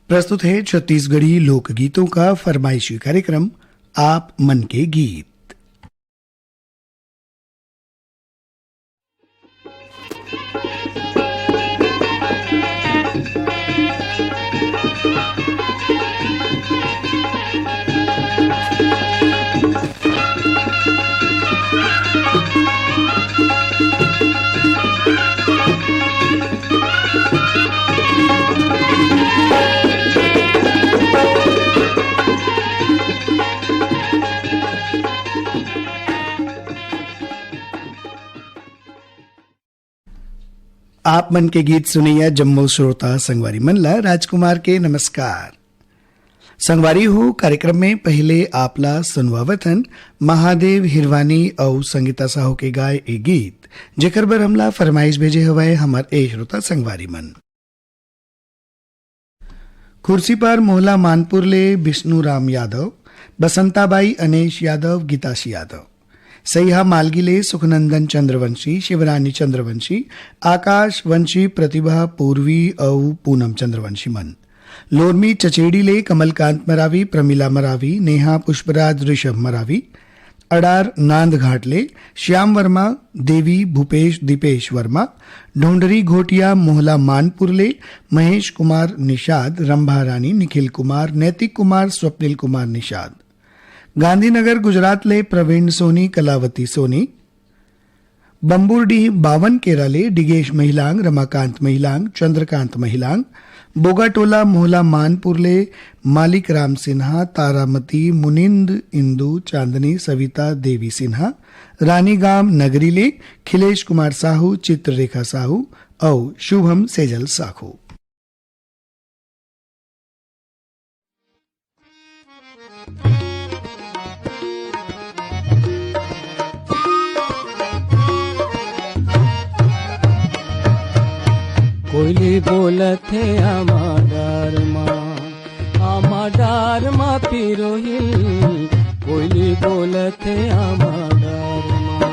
प्रस्तुत है छत्तीसगढ़ी लोकगीतों का फरमाइशी कार्यक्रम आप मन के गीत। आप मन के गीत सुनैया जम्मू श्रोता संगवारी मनला राजकुमार के नमस्कार। संगवारी हो कार्यक्रम में पहले आपला सुनवावतन महादेव हिरवानी और संगीता साहू के गाय ए गीत जेकर बर हमला फरमाइश भेजे हवाए हमार ए श्रोता संगवारी मन। कुर्सी पर मोहला मानपुर ले विष्णु राम यादव, बसंताबाई अनेश यादव, गीताशी यादव, सैहा मालगिले सुखनंदन चंद्रवंशी, शिवरानी चंद्रवंशी, आकाश वंशी, प्रतिभा पूर्वी और पूनम चंद्रवंशी मन। लोरमी चचेड़ी ले कमलकांत मरावी, प्रमिला मरावी, नेहा पुष्पराज, ऋषभ मरावी, अडार नांद घाट ले श्याम वर्मा, देवी भूपेश दीपेश वर्मा, ढोंडरी घोटिया मोहला मानपुर ले महेश कुमार निषाद, रंभा रानी, निखिल कुमार, नैतिक कुमार, स्वप्निल कुमार निषाद, गांधीनगर गुजरात ले प्रवीण सोनी, कलावती सोनी, बंबुरडीह बावन केराले डिगेश महिलांग, रमाकांत महिलांग, चंद्रकांत महिलांग, बोगाटोला मोहला मानपुर ले मालिक राम सिन्हा, तारामती, मुनिंद, इंदु, चांदनी, सविता देवी सिन्हा, रानीगाम नगरी ले खिलेश कुमार साहू, चित्ररेखा साहू और शुभम सेजल साहू। कोयली बोलत है आमाडार माँ पिरोहिल, कोयली बोलत है आमाडार माँ।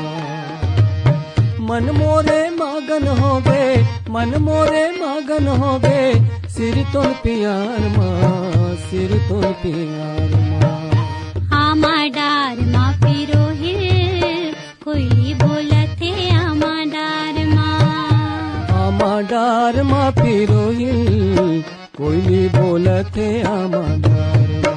मन मोरे मगन हो गए, मन मोरे मगन हो गए, सिर तो प्यार माँ, सिर तो प्यार माँ। आमाडार माँ पिरोहिल, कोयली बोलत है आमाडार माँ। आमाडार माँ पिरोहिल, कोयली बोलत है आमाडार माँ।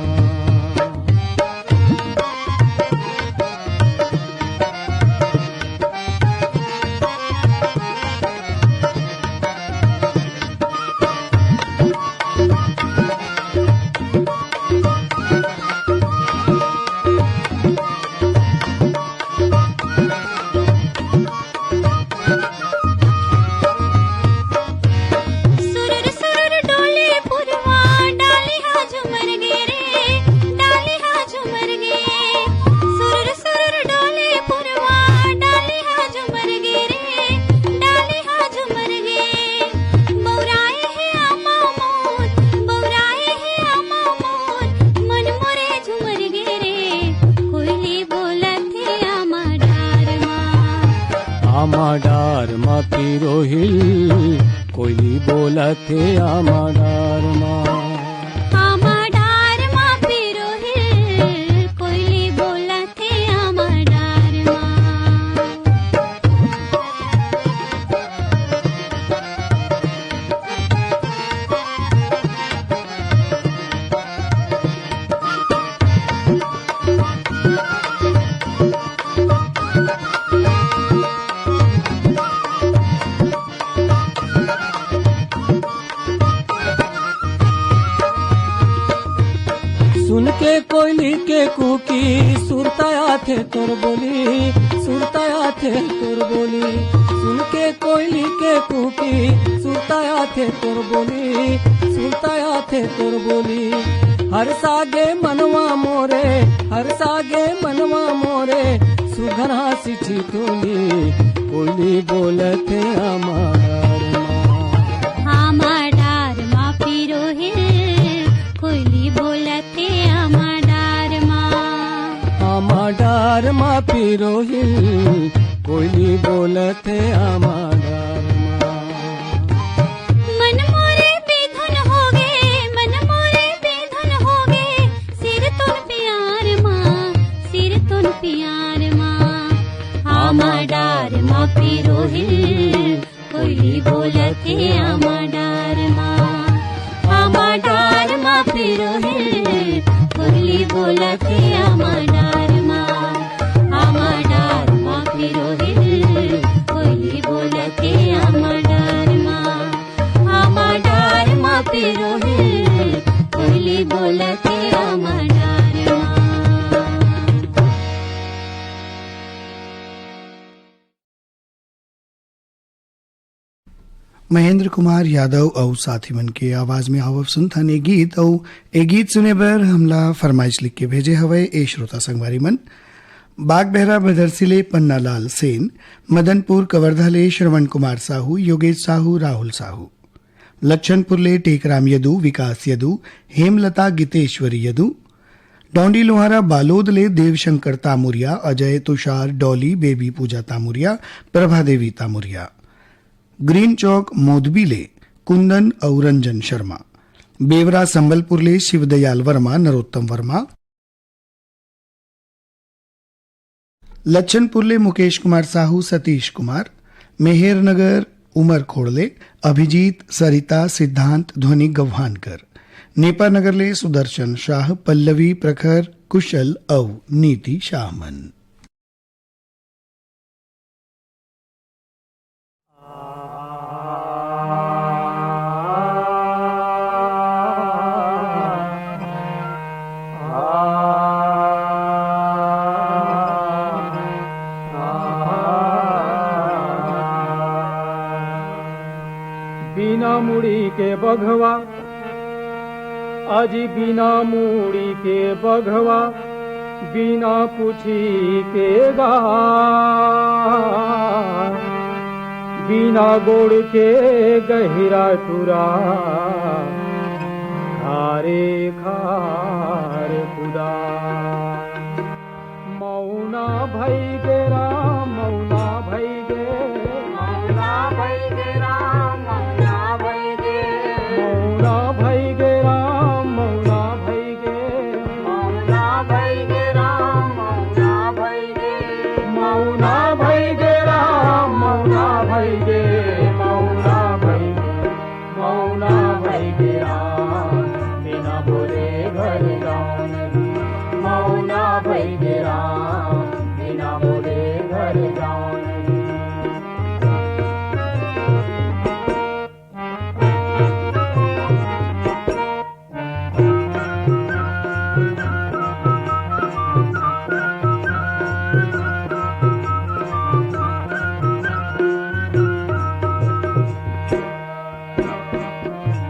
आमाडार माँ पिरोहिल, कोयली बोलत है आमाडार माँ। आमाडार माँ पिरोहिल, कोयली बोलत है आमाडार माँ। सुन के कोयली के कुकी, सुरताया थे तोर बोली, सुरताया थे तोर बोली। सुन के कोयली के कुकी, सुरताया थे तोर बोली, सुरताया थे तोर बोली। हर सागे मनवा मोरे, हर सागे मनवा मोरे, सुघर हासी छितोली, कोयली बोलत है आमाडार माँ। आमाडार माँ पिरोहिल, कोयली बोलत है आमाडार माँ। आमाडार माँ पिरोहिल, कोयली बोलत है आमाडार माँ। मन मोरे बेधुन हो गए, मन पिरोहिल कोयली बोलते आमा डारमा पिरोहिल कोयली बोलते आमा डारमा पिरोहिल कोयली बोलते आमा डारमा पिरोहिल कोयली बोलते आमा डारमा। महेंद्र कुमार यादव और साथी मन के आवाज में आवब सुनथन ए गीत और ए गीत सुने बर हमला फरमाइश लिख के भेजे हवे ए श्रोता संगवारी मन। बाग बहरा बदरसिले पन्नालाल सेन, मदनपुर कवर्धाले श्रवण कुमार साहू, योगेश साहू, राहुल साहू, लक्षणपुरले टेकराम यदु, विकास यदु, हेमलता गीतेश्वरी यदु, डोंडी लोहारा बालोदले देवशंकर तामुरिया, अजय तुषार डॉली, बेबी पूजा तामुरिया, प्रभा देवी तामुरिया, ग्रीन चौक मोदबीले कुंदन और रंजन शर्मा, बेवरा संबलपुरले शिवदयाल वर्मा, नरोत्तम वर्मा, लच्छनपुरले मुकेश कुमार साहू, सतीश कुमार, मेहरनगर उमर खोड़ले अभिजीत, सरिता, सिद्धांत, ध्वनि गव्हानकर, नेपानगरले सुदर्शन शाह, पल्लवी, प्रखर, कुशल और नीति शाहमन। बिना मुड़ी के बघवा अजी बिना मुड़ी के बघवा बिना पूछी के गा बिना गोड़ के गहिरा टुरा खारे खारे खुदा मौना भई गे राम मौना भई गे मौना भई गे राम मौना भई गे मौना भई गे राम मौना भई गे मौना भई गे राम मौना भई गे मौना भई गे राम मौना भई गे मौना भई गे मौना भई गे राम बिना बोले घर जाऊं नहीं मौना भई गे राम बिना बोले घर जाऊं नहीं।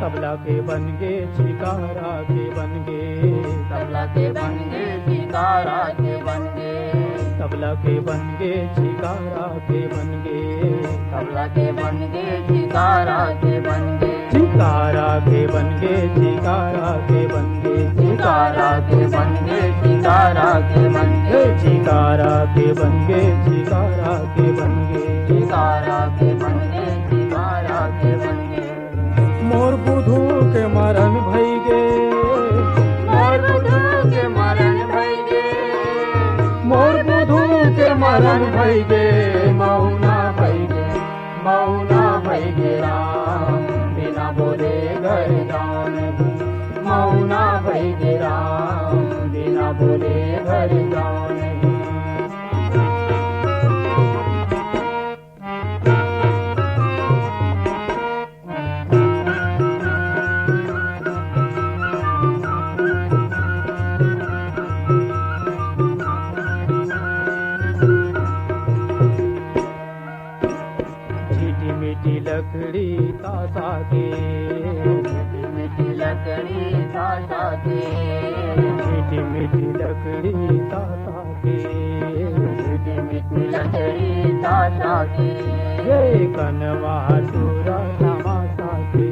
तबला के बन गे छिकारा के बन गे तबला के बन गे छिकारा के बन गे तबला के बन गे छिकारा के बन गे तबला के बन गे छिकारा के बन गे छिकारा के बन गे छिकारा के बन गे छिकारा के बन गे छिकारा के बन गे छिकारा के बन गे छिकारा के बन गे छिकारा के बन गे छिकारा के बन गे मोर बुधू के मरण भई गे मोर बुधू के मरण भई गे मोर बुधू के मरण भई गे मौना भई गे मौना भई गे राम बिना बोले घर जाऊं नहीं मौना भई गे राम बिना बोले घर जाऊं नहीं। लकड़ी ताता के मीठी मीठी लकड़ी ताता के मीठी मीठी लकड़ी ताता के मीठी मीठी लकड़ी ताता के ये कनवा टूरा तमाशा के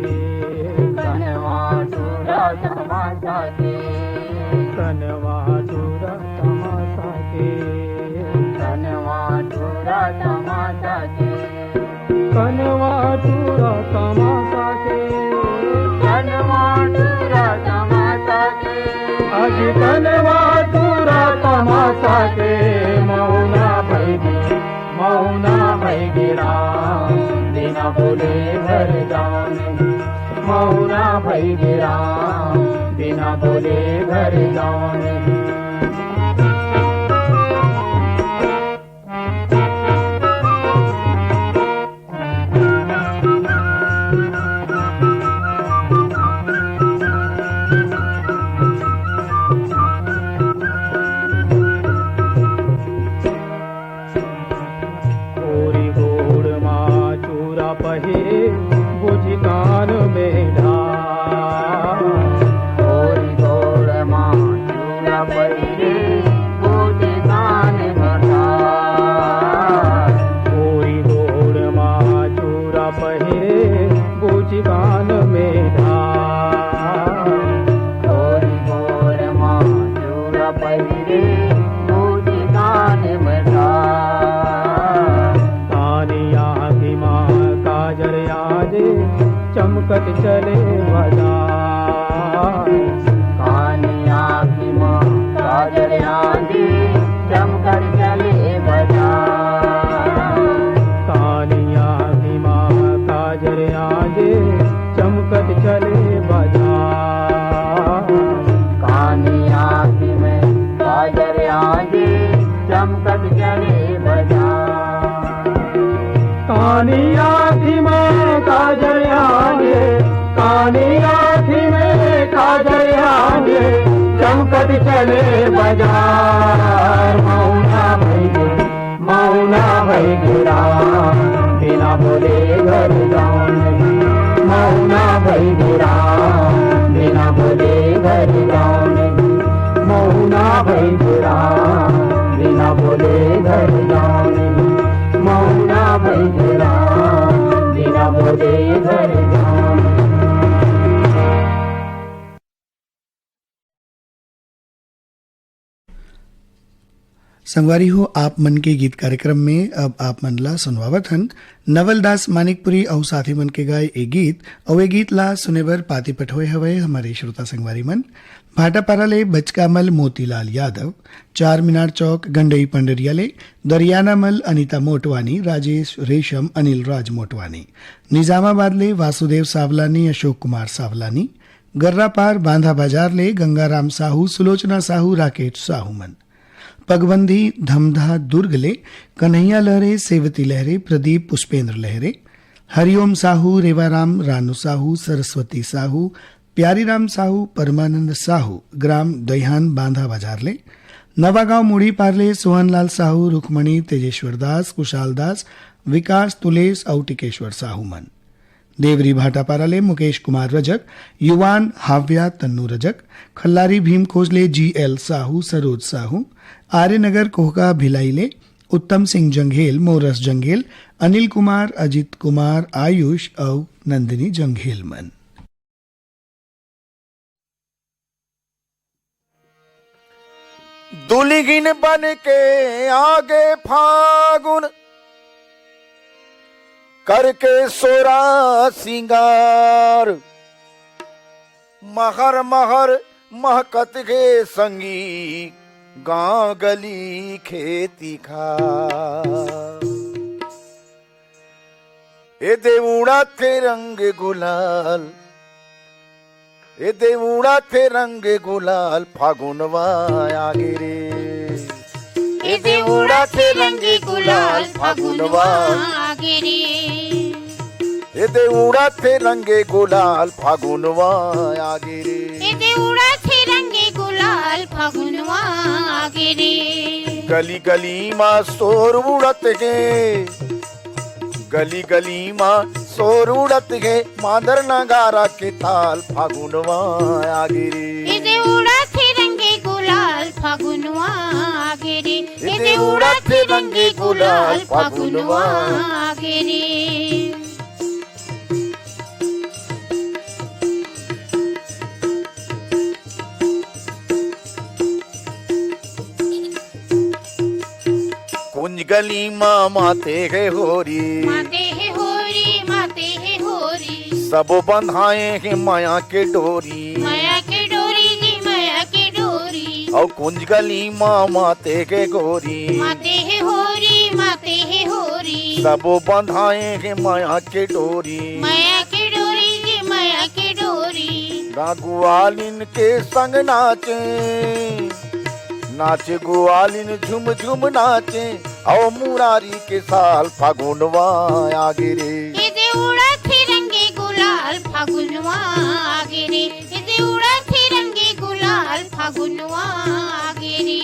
कनवा टूरा तमाशा के कनवा टूरा तमाशा के कनवा टूरा तमाशा के कनवा टूरा तमाशा के कनवा टूरा तमाशा के आज कनवा टूरा तमाशा के मौना भई गे राम मौना भई विराम, बिना बोले घर जाऊं नहीं। पूरी गोड़ माँ चूरा पहे बुझ कान में ढाल, पूरी गोड़ माँ चूरा पहे बुझ कान में ढाल, पूरी गोड़ माँ चूरा पहे बुझ कान में ढाल, पूरी गोड़ माँ चूरा पहे बुझ कान में ढाल। कानिया की माँ काजर आजे चमकत चले बाजार, कानिया की माँ काजर आजे चमकत चले बाजार, कानिया की माँ काजर आजे चमकत चले बाजार, कानिया की मैं काजर आजे चमकत चले बाजार, कानिया की मैं काजर आजे, कानिया की मैं काजर आजे चमकत चले बाजार। मौना भई विराम, बिना बोले घर जाऊं नहीं। मौना भई विराम, बिना बोले घर जाऊं नहीं। मौना भई विराम, बिना बोले घर जाऊं नहीं। मौना भई विराम, बिना बोले घर जाऊं नहीं। संगवारी हो आप मन के गीत कार्यक्रम में अब आप मनला सुनवावत हन नवलदास मानिकपुरी और साथी मन के गाए ए गीत और ए गीत ला सुने बर पाती पठोए हवे हमारे श्रोता संगवारी मन भाटापारा ले बचकामल मोतीलाल यादव, 4 मीनार चौक गंडई पंडरिया ले दरियाना मल अनीता मोटवानी, राजेश रेशम अनिल राज मोटवानी, निजामाबाद ले वासुदेव सावलानी, अशोक कुमार सावलानी, गर्रा पार बांधा बाजार ले गंगाराम साहू, सुलोचना साहू, राकेश साहू मन, पगबंधी धमधा दुर्ग ले कन्हैया लहरे, सेवती लहरे, प्रदीप पुष्पेंद्र लहरे, हरिओम साहू, रेवाराम रानू साहू, सरस्वती साहू, प्यारीराम साहू, परमानंद साहू, ग्राम दहिहान बांधा बाजार ले, नवागांव मुड़ी पार्ले सोहनलाल साहू, रुक्मणी तेजेश्वर दास, कुशाल दास, विकास तुलेश और टिकेश्वर साहू मन, देवरी भाटापारा ले मुकेश कुमार रजक, युवान हाव्या तन्नू रजक, खल्लारी भीम खोजले GL साहू, सरोज साहू, आर्यनगर कोहका भिलाई ले उत्तम सिंह जंघेल, मोरस जंघेल, अनिल कुमार, अजित कुमार, आयुष और नंदिनी जंघेल मन। दुलिगिन बन के आगे फागुन करके सोरा सिंगार, महर महर महकत के संगी गांव गली खेती खार। ए देवूड़ा थे रंग गुलाल, ए देवूड़ा थे रंग गुलाल, फागुनवा आगे रे। ए देवूड़ा थे रंग गुलाल, फागुनवा आगे रे। ए देवूड़ा थे रंगे गुलाल, फागुनवा आगे रे। ए देवूड़ा थे रंगे गुलाल, फागुनवा आगे रे। गली गली माँ शोर उड़त है, गली गली माँ शोर उड़त है, मादर नगारा के ताल, फागुनवा आगे रे। ए देवूड़ा थे रंगे गुलाल, फागुनवा आगे रे। ए देवूड़ा थे रंगे गुलाल, फागुनवा आगे रे। कुंज गली माँ माते है होरी, माते है होरी, माते है होरी। सब बंधाए है माया के डोरी, माया के डोरी जी, माया के डोरी। और कुंज गली माँ माते के गोरी, माते है होरी, माते है होरी। सब बंधाए है माया के डोरी, माया के डोरी जी, माया के ग्वालिन के संग नाचे, नाचे ग्वालिन झुम झुम नाचे, आओ मुरारी के साल फागुनवा आगे रे। इदे उड़त रंगे गुलाल फागुनवा आगे रे, इदे उड़त रंगे गुलाल फागुनवा आगे रे।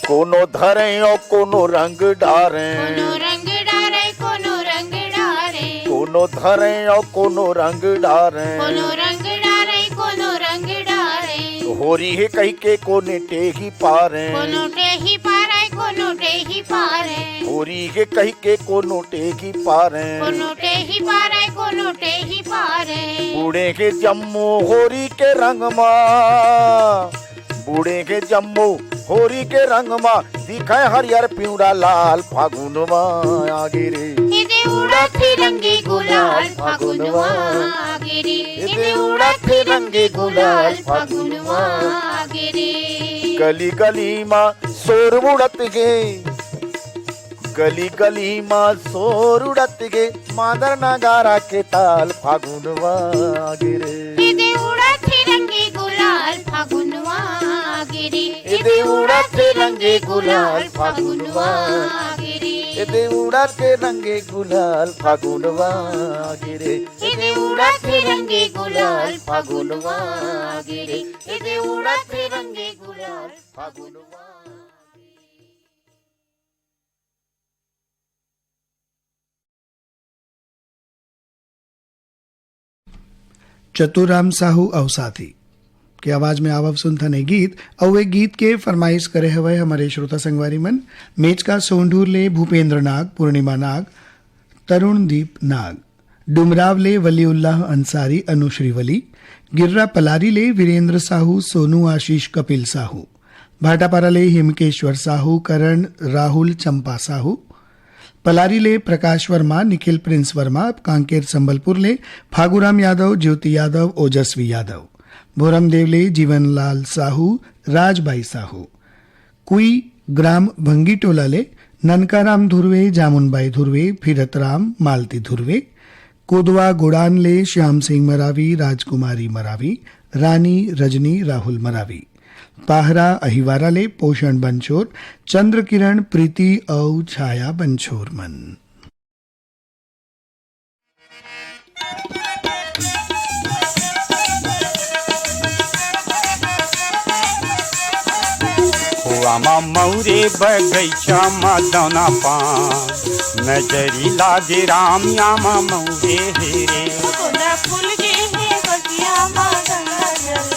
कोनो धरे और कोनो रंग डारे, कोनो रंग डारे, कोनो रंग डारे, कोनो धरे और कोनो रंग डारे, कोनो रंग डारे, कोनो रंग डारे। होरी है कही के कोने टेही पारे, कोनो टेही पारे, कोनो टेही पारे, होरी है कही के कोनो टेही पारे। कोनो टेही पारे, कोनो टेही पारे। बूढ़े के जम्मू होरी के रंग मा, बूढ़े के जम्मू होरी के रंग मा, दिखाए हरियर पिवड़ा लाल फागुनवा आगे रे। इदे उड़त रंगे गुलाल फागुनवा आगे रे, इदे उड़त रंगे गुलाल फागुनवा आगे रे। गली गली माँ शोर उड़त गे, गली गली माँ शोर उड़त गे, मादर नगारा के ताल फागुनवा आगे रे। इदे उड़त रंगे गुलाल फागुनवा आगे रे, इदे उड़त रंगे गुलाल फागुनवा आगे रे। इदे उड़त रंगे गुलाल फागुनवा आगे रे। इदे उड़त रंगे गुलाल फागुनवा आगे रे, इदे उड़त रंगे गुलाल फागुनवा। चतुराम साहू अवसाथी की आवाज में आवव सुनथने गीत अवे गीत के फरमाइश करे हुए हमारे श्रोता संगवारी मन मेचका सोंढूर ले भूपेंद्र नाग, पूर्णिमा नाग, तरुणदीप नाग, डुमराव ले वलीउल्लाह अंसारी, अनुश्री वली, गिर्रा पलारी ले वीरेंद्र साहू, सोनू आशीष, कपिल साहू, भाटापारा ले हिमकेश्वर साहू, करण राहुल, चंपा साहू, पलारी ले प्रकाश वर्मा, निखिल प्रिंस वर्मा, कांकेर संबलपुर ले फागुराम यादव, ज्योति यादव, ओजस्वी यादव, भोरमदेव ले जीवनलाल साहू, राजबाई साहू, कुई ग्राम भंगीटोला ले ननकाराम धुर्वे, जामुनबाई धुर्वे, फिरतराम, मालती धुर्वे, कोदवा गोड़ान ले श्याम सिंह मरावी, राजकुमारी मरावी, रानी रजनी, राहुल मरावी, पाहरा अहिवारा ले पोषण बंछोर, चंद्र किरण, प्रीति औ छाया बंछोर मन। हुआ मौरे बगैचा मदना पान, नजरी लागे राम यामा मौरे हेरे। गोंदा फूल गे हे बगिया मागंगा जल,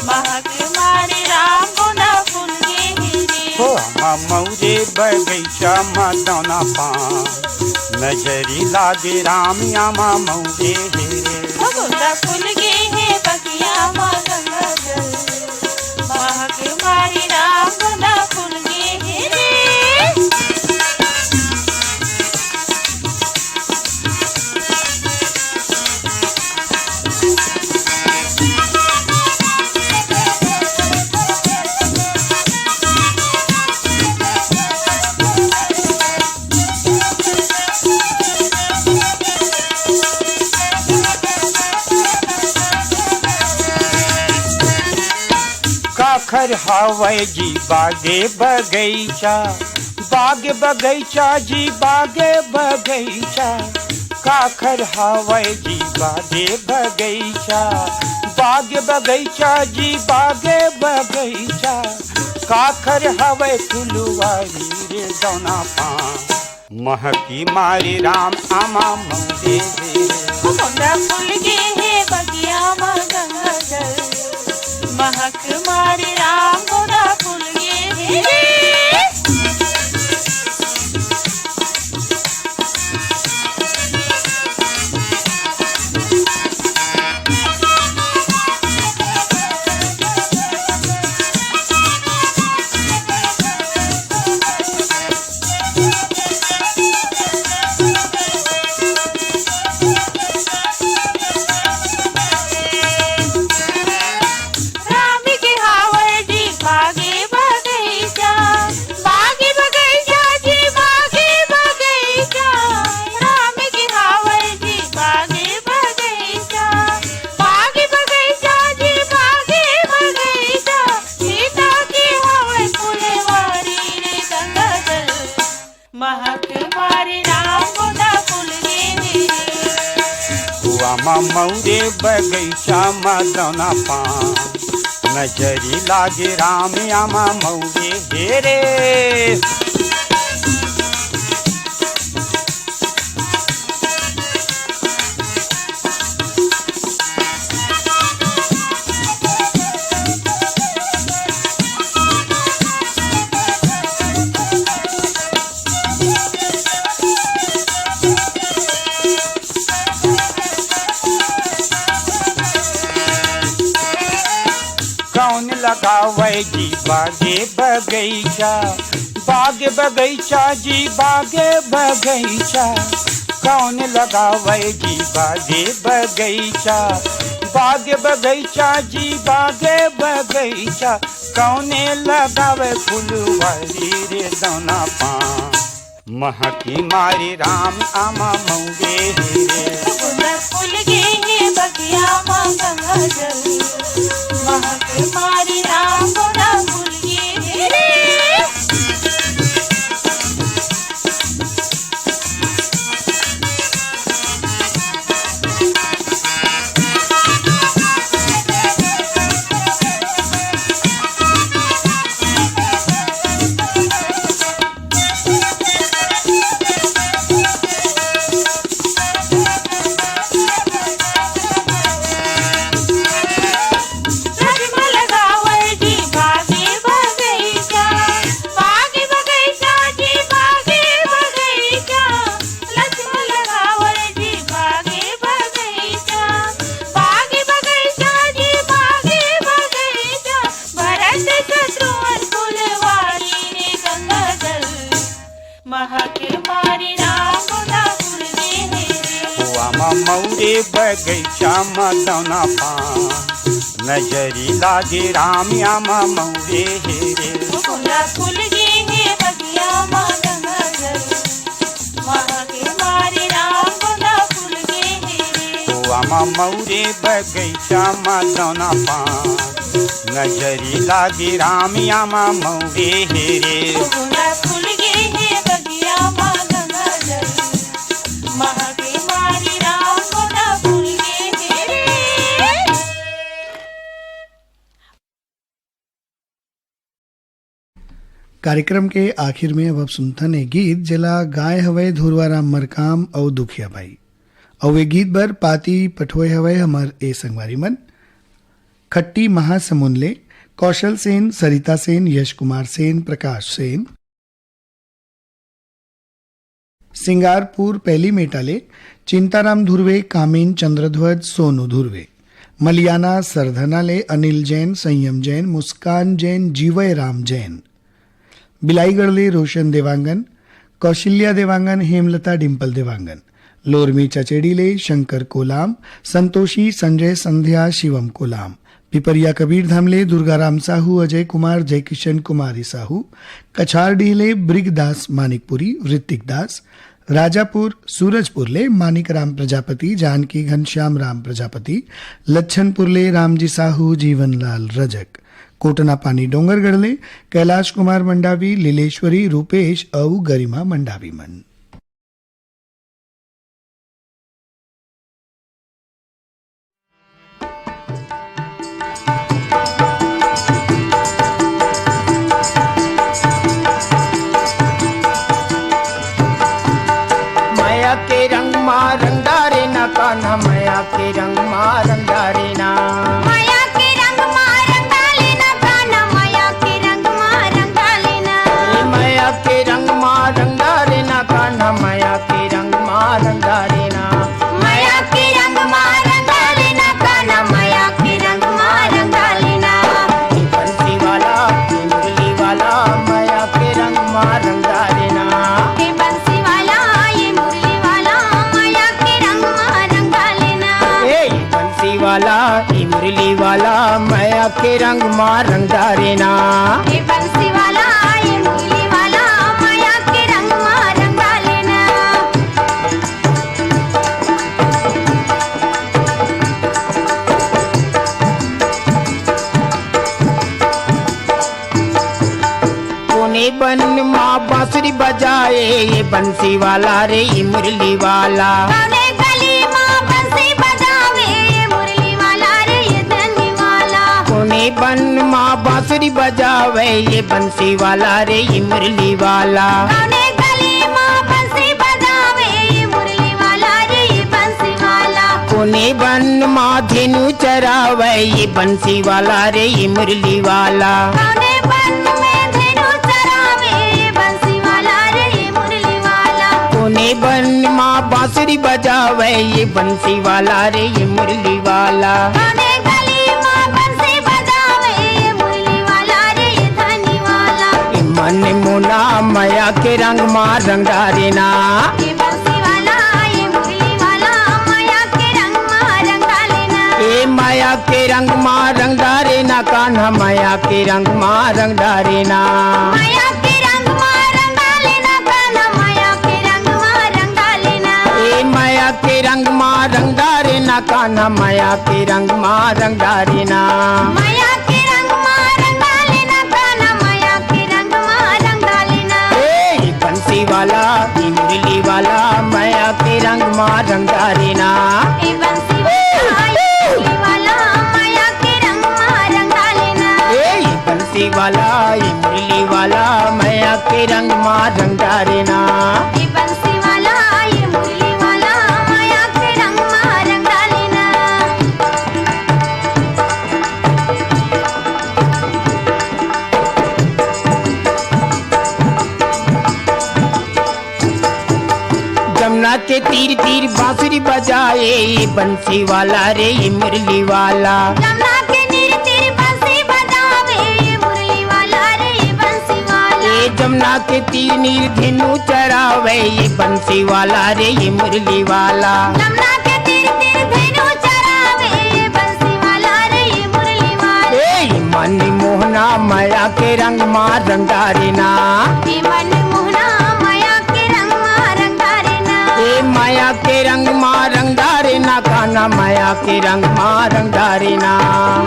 महक मारे राम गोंदा फूल गे हे रे। हुआ मौरे बगैचा मदना पान, नजरी लागे राम यामा मौरे हेरे। गोंदा फूल गे हे बगिया मागंगा जल, महक मारे राम गोंदा फूल गे हे रे। काखर हवै जी बागे बगैचा, बागे बगैचा जी बागे बगैचा, काखर हवै जी बागे बगैचा, बागे बगैचा जी बागे बगैचा, काखर हवै फुलवारी रे दौना पान, महकी मारे राम आमा मौरे रे। गोंदा फूल गे हे बगिया मागंगा जल, महक मारे राम गोंदा फूल गे हे रे। राम के हावड़ महक मारे राम गोदा फूल गे हुआ मौरे बगैचा मदना पान नजरी लागे राम आमा मौरे हे रे कौन लगावे जी बागे बगैचा बागे बगैचा जी बागे बगैचा कौन लगावे जी बागे बगैचा बागे बगैचा जी बागे बगैचा कौन लगावे फुलवारी रे दौना पान महकी मारी राम आमा मौगे रे गोदा फूल गे बगिया मां गंगा जल महक मारे राम गोदा फूल गे महक मारे राम गोदा फूल गे मौरे बगैचा मदना पान नजरी लागे राम आमा मौरे हे रे गोदा फूल गे बगिया मां गंगा जल महक मारे राम गोदा फूल गे आमा मौरे बगैचा मदना पान नजरी लागे राम आमा मौरे हे रे गोदा फूल गे बगिया मां गंगा जल महक मारे राम गोदा फूल गे कार्यक्रम के आखिर में अब सुनथन ए गीत जेला गाय हवे धुरवाराम मरकाम और दुखिया भाई और वे गीत बर पाती पठोए हवे हमर ए संगवारी मन खट्टी महासमुंदले कौशल सेन सरिता सेन यश कुमार सेन प्रकाश सेन सिंगारपुर पहली मेटाले चिंताराम धुर्वे कामिन चंद्रध्वज सोनू धुर्वे मलियाना सरधनाले अनिल जैन संयम जैन मुस्कान जैन जीवय राम जैन बिलाईगढ़ले रोशन देवांगन कौशल्या देवांगन हेमलता डिंपल देवांगन लोरमी चचेड़ीले शंकर कोलाम संतोषी संजय संध्या शिवम कोलाम पिपरिया कबीर धामले दुर्गाराम साहू अजय कुमार जयकिशन कुमारी साहू कछारडीले ब्रिगदास मानिकपुरी ऋतिक दास राजापुर सूरजपुरले मानिक राम प्रजापति जानकी घनश्याम राम प्रजापति लच्छनपुरले रामजी साहू जीवनलाल रजक कोटना पानी डोंगरगढ़ले कैलाश कुमार मंडावी लीलेश्वरी रूपेश औ गरिमा मंडावी मन माया के रंग मा रंगारे ना कान्हा माया के रंग मा रंगारे ना माया के रंग मारंगा लेना कान्हा माया के रंग मारंगा लेना माया के रंग मा रंगारे ना कान्हा माया के रंग मा रंगारे ना माया के रंग मारंगा लेना कान्हा माया के रंग मारंगा लेना बंसी वाला मुरली वाला माया के रंग मा रंगारे ना हे बंसी वाला ये मुरली वाला माया के रंग मारंगा लेना ए बंसी वाला ई मुरली वाला माया के रंग मा रंगारे ना हे बंसी वाला ये मुरली वाला माया के रंग मारंगा लेना कोने बन माँ बांसुरी बजाए ये बंसी वाला रे ये मुरली वाला। कौने गली माँ बंसी बजावे ये मुरली वाला रे ये धनी वाला। कोने बन माँ बांसुरी बजावे ये बंसी वाला रे ये मुरली वाला। कौने गली माँ बंसी बजावे ये मुरली वाला रे ये बंसी वाला। कोने बन माँ धेनु चरावे ये बंसी वाला रे ये मुरली वाला। कौने बन में धेनु चरावे ये बंसी वाला रे ये मुरली वाला। कोने बन माँ बांसुरी बजावे ये बंसी वाला रे ये मुरली वाला। कौने गली माँ बंसी बजावे ये मुरली वाला रे ये धनी वाला। ये मन मुना माया के रंग माँ रंगारे ना। ये बंसी वाला ये मुरली वाला माया के रंग माँ रंगा लेना। ए माया के रंग माँ रंगारे ना कान्हा माया के रंग माँ रंगारे ना। माया के रंग माँ रंगा लेना कान्हा माया के रंग माँ रंगा लेना। ए माया के रंग माँ रंगारे ना कान्हा माया के रंग माँ रंगारे ना। माया के रंग माँ रंगा लेना कान्हा माया के रंग माँ रंगा लेना। ए बंसी वाला ये मुरली वाला माया के रंग माँ रंगारे ना। ए बंसी वाला ये मुरली वाला माया के रंग माँ रंगा लेना। ए बंसी वाला ये मुरली वाला माया के रंग माँ रंगारे ना। ये बंसी वाला ये मुरली वाला माया के रंग माँ रंगा लेना। जमुना के तीर तीर बांसुरी बजाए ये बंसी वाला रे ये मुरली वाला। जमुना के नीर तीर बंसी बजावे ये मुरली वाला रे ये बंसी वाला। ये जमुना के तीर नीर धेनु चरावे ये बंसी वाला रे ये मुरली वाला। जमुना के तीर तीर धेनु चरावे ये बंसी वाला रे ये मुरली वाला। ए मन मोहना माया के रंग माँ रंगारे ना। ये मन मोहना माया के रंग माँ रंगा लेना। ए माया के रंग माँ रंगारे ना कान्हा माया के रंग माँ रंगारे ना।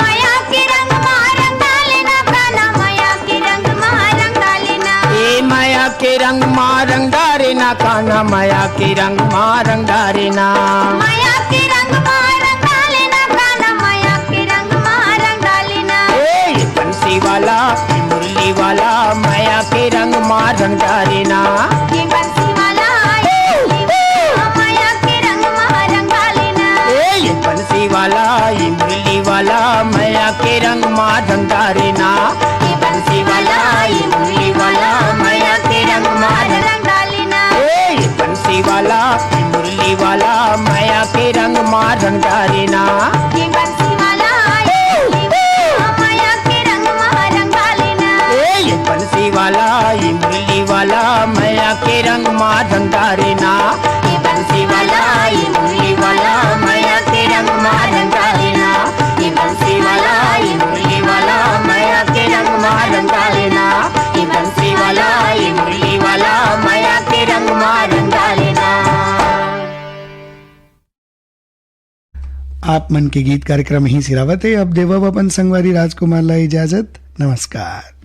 माया के रंग माँ रंगा लेना कान्हा माया के रंग माँ रंगा लेना। ए माया के रंग माँ रंगारे ना कान्हा माया के रंग माँ रंगारे ना। माया के रंग माँ रंगा लेना कान्हा माया के रंग माँ रंगा लेना। ए बंसी वाला ये मुरली वाला माया के रंग माँ रंगारे ना। ये बंसी वाला ये मुरली वाला माया के रंग माँ रंगा लेना। ए बंसी वाला ये मुरली वाला माया के रंग माँ रंगारे ना। ये बंसी वाला ये मुरली वाला माया के रंग माँ रंगा लेना। ए बंसी वाला ये मुरली वाला माया के रंग माँ रंगारे ना। ये बंसी वाला ये मुरली वाला माया के रंग माँ रंगा लेना। ए बंसी वाला ये मुरली वाला माया के रंग माँ रंगारे ना। ये बंसी वाला ये मुरली वाला माया के रंग माँ रंगा लेना। ये बंसी वाला ये मुरली वाला माया के रंग माँ रंगा लेना। ये बंसी वाला ये मुरली वाला माया के रंग माँ रंगा लेना। आप मन के गीत कार्यक्रम ही सिरावत है। अब देवब अपन संगवारी राजकुमार ला इजाजत। नमस्कार।